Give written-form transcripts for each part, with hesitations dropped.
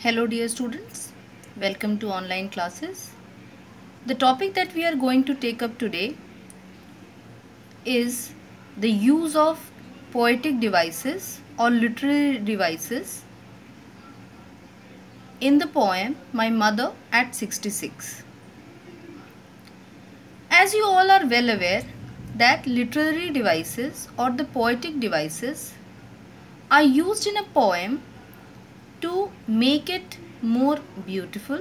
Hello dear students, welcome to online classes. The topic that we are going to take up today is the use of poetic devices or literary devices in the poem My Mother at 66. As you all are well aware that literary devices or the poetic devices are used in a poem to make it more beautiful,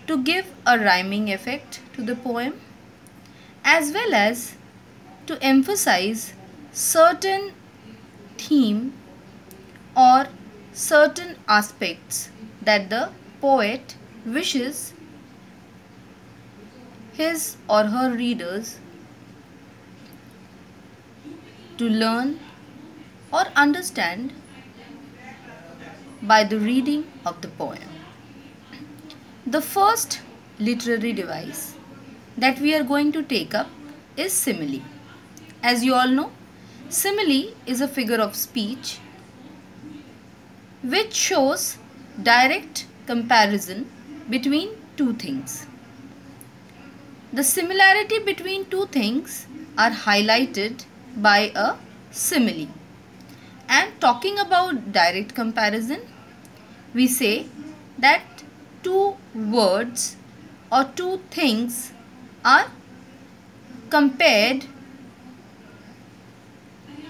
to give a rhyming effect to the poem, as well as to emphasize certain theme or certain aspects that the poet wishes his or her readers to learn or understand by the reading of the poem. The first literary device that we are going to take up is simile. As you all know, simile is a figure of speech which shows direct comparison between two things. The similarity between two things are highlighted by a simile. And talking about direct comparison, we say that two words or two things are compared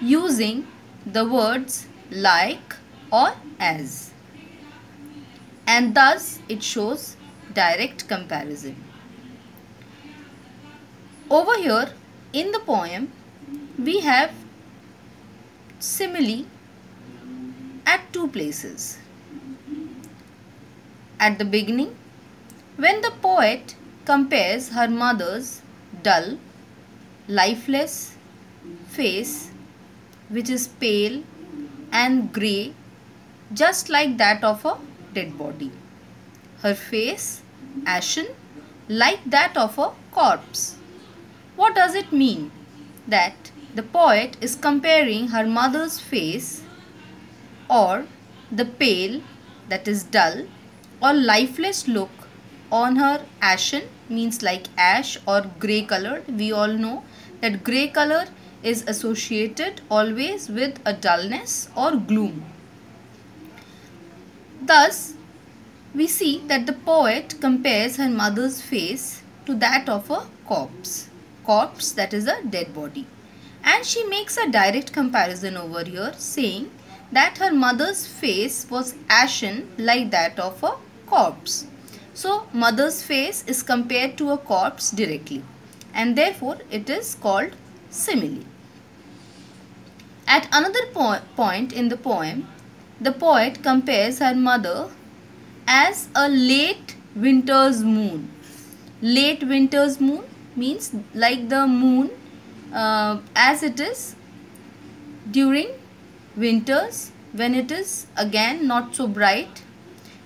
using the words like or as, and thus it shows direct comparison. Over here in the poem we have simile at two places. At the beginning, when the poet compares her mother's dull, lifeless face, which is pale and grey, just like that of a dead body. Her face ashen, like that of a corpse. What does it mean? That the poet is comparing her mother's face or the pale, that is dull, or lifeless look on her ashen, means like ash, or grey color. We all know that grey color is associated always with a dullness or gloom. Thus, we see that the poet compares her mother's face to that of a corpse. Corpse, that is a dead body. And she makes a direct comparison over here, saying that her mother's face was ashen like that of a corpse. So, mother's face is compared to a corpse directly, and therefore it is called simile. At another point in the poem, the poet compares her mother as a late winter's moon. Late winter's moon means like the moon as it is during winters, when it is again not so bright.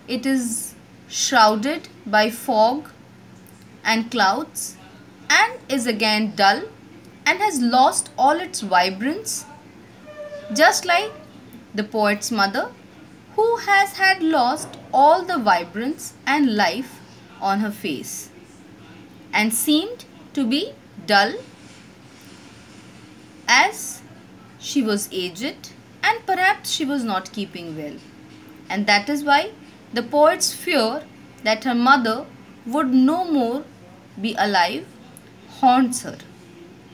It is shrouded by fog and clouds and is again dull and has lost all its vibrance, just like the poet's mother, who has had lost all the vibrance and life on her face and seemed to be dull, as she was aged and perhaps she was not keeping well. And that is why the poet's fear that her mother would no more be alive haunts her,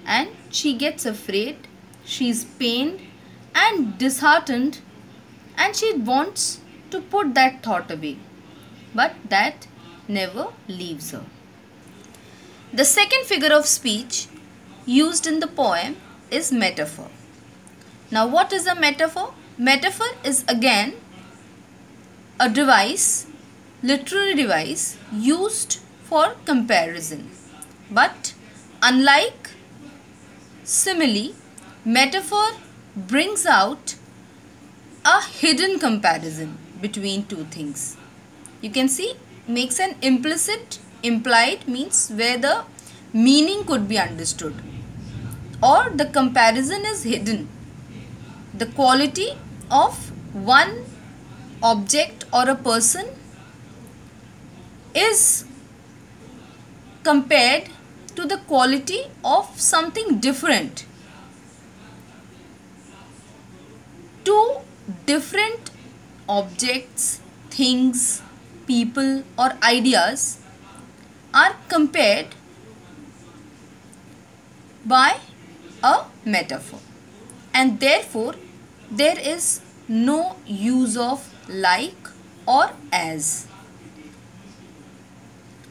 and she gets afraid, she is pained and disheartened, and she wants to put that thought away, but that never leaves her. The second figure of speech used in the poem is metaphor. Now, what is a metaphor? Metaphor is again a device, literary device used for comparison. But unlike simile, metaphor brings out a hidden comparison between two things. You can see, makes an implicit, implied, means where the meaning could be understood, or the comparison is hidden. The quality of one object or a person is compared to the quality of something different. Two different objects, things, people or ideas are compared by a metaphor, and therefore there is no use of like or as.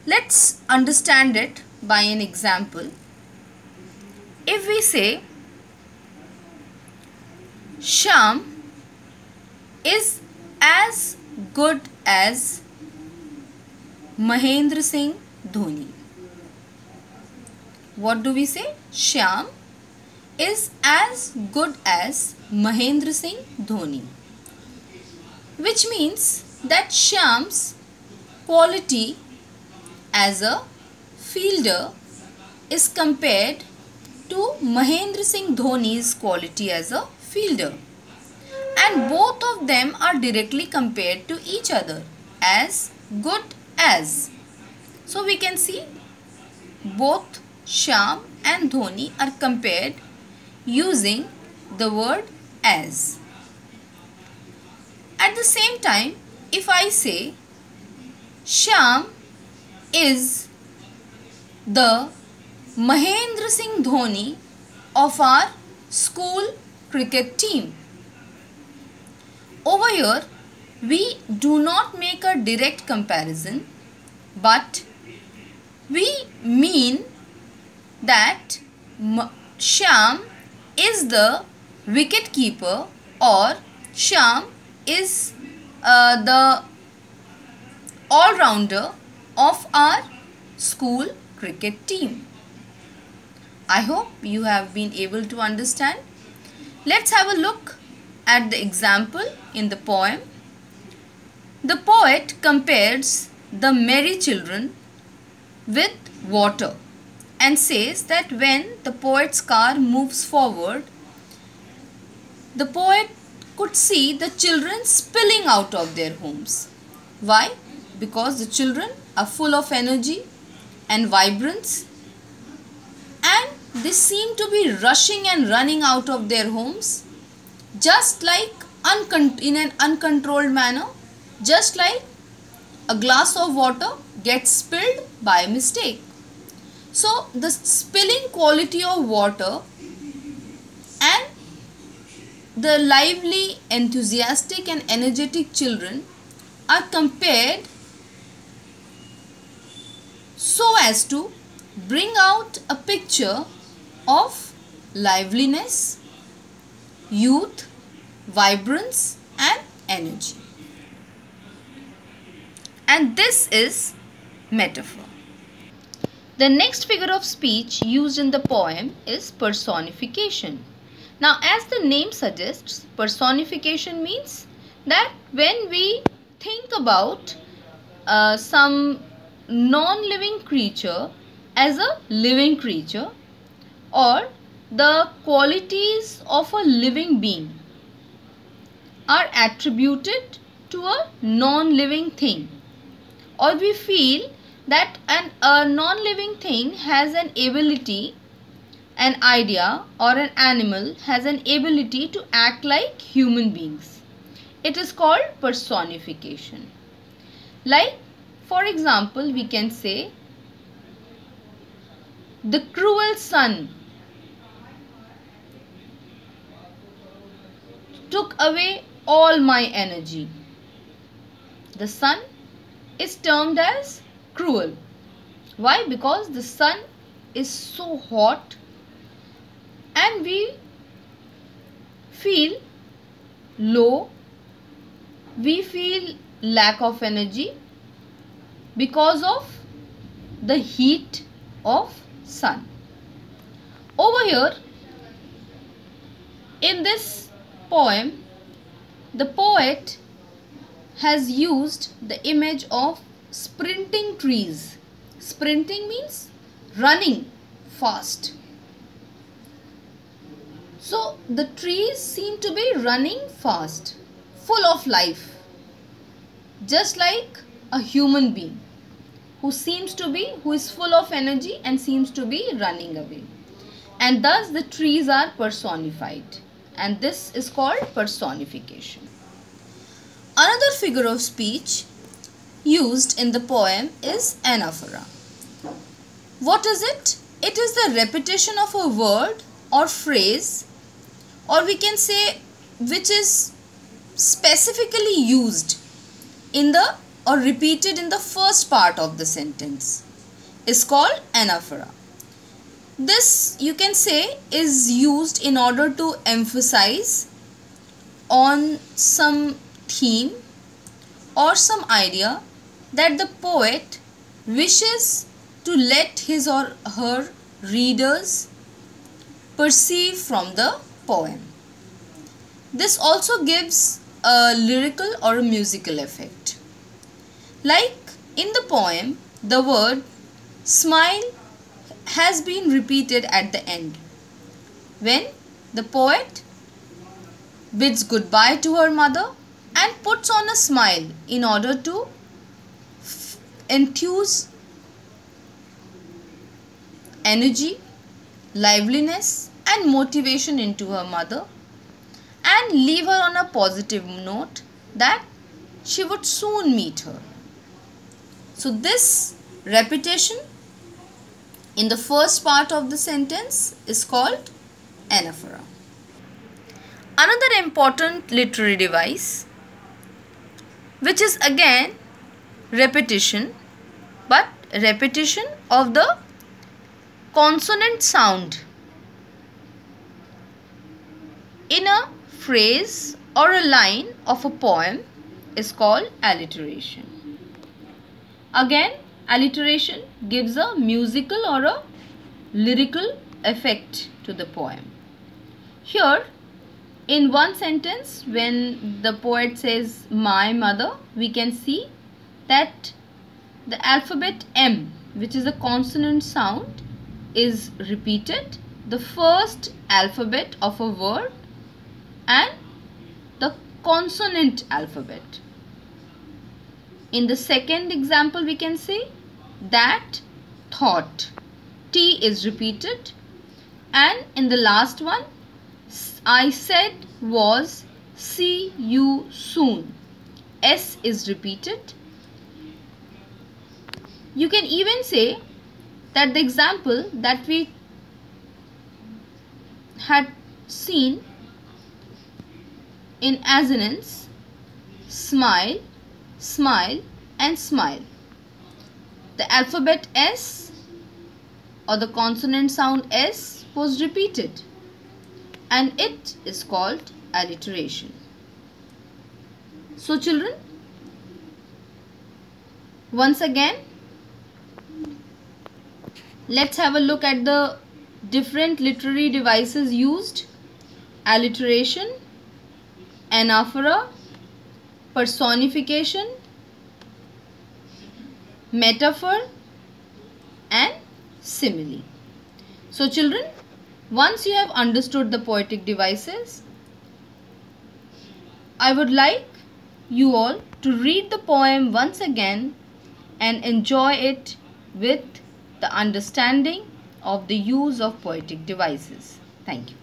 Let's understand it by an example. If we say Shyam is as good as Mahendra Singh Dhoni. What do we say? Shyam is as good as Mahendra Singh Dhoni, which means that Shyam's quality as a fielder is compared to Mahendra Singh Dhoni's quality as a fielder, and both of them are directly compared to each other as good as. So we can see both Shyam and Dhoni are compared using the word as. At the same time, if I say Shyam is the Mahendra Singh Dhoni of our school cricket team, over here we do not make a direct comparison, but we mean that Shyam is the wicket keeper, or Shyam is the all-rounder of our school cricket team. I hope you have been able to understand. Let's have a look at the example in the poem. The poet compares the merry children with water and says that when the poet's car moves forward, the poet could see the children spilling out of their homes. Why? Because the children are full of energy and vibrance, and they seem to be rushing and running out of their homes just like in an uncontrolled manner, just like a glass of water gets spilled by mistake. So the spilling quality of water and the lively, enthusiastic and energetic children are compared so as to bring out a picture of liveliness, youth, vibrance and energy. And this is metaphor. The next figure of speech used in the poem is personification. Now, as the name suggests, personification means that when we think about some non-living creature as a living creature, or the qualities of a living being are attributed to a non-living thing, or we feel that a non-living thing has an ability, an idea or an animal has an ability to act like human beings, it is called personification. Like, for example, we can say the cruel sun took away all my energy. The sun is termed as cruel. Why? Because the sun is so hot and we feel low, we feel lack of energy because of the heat of sun. Over here in this poem, the poet has used the image of sprinting trees. Sprinting means running fast. So the trees seem to be running fast, full of life. just like a human being who is full of energy and seems to be running away. And thus the trees are personified, and this is called personification. Another figure of speech used in the poem is anaphora. What is it? It is the repetition of a word or phrase, or we can say which is specifically used in the or repeated in the first part of the sentence is called anaphora. This, you can say, is used in order to emphasize on some theme or some idea that the poet wishes to let his or her readers perceive from the poem. This also gives a lyrical or a musical effect. Like in the poem, the word smile has been repeated at the end when the poet bids goodbye to her mother and puts on a smile in order to enthuse energy, liveliness and motivation into her mother and leave her on a positive note that she would soon meet her. So this repetition in the first part of the sentence is called anaphora. Another important literary device, which is again repetition, but repetition of the consonant sound in a phrase or a line of a poem, is called alliteration. Again, alliteration gives a musical or a lyrical effect to the poem. Here, in one sentence, when the poet says my mother, we can see that the alphabet M, which is a consonant sound, is repeated, the first alphabet of a word and the consonant alphabet. In the second example, we can say that thought, T is repeated, and in the last one, I said was see you soon, S is repeated. You can even say that the example that we had seen in assonance, smile, smile and smile, the alphabet S or the consonant sound S was repeated, and it is called alliteration. So children, once again, let's have a look at the different literary devices used: alliteration, anaphora, personification, metaphor and simile. So children, once you have understood the poetic devices, I would like you all to read the poem once again and enjoy it with the understanding of the use of poetic devices. Thank you.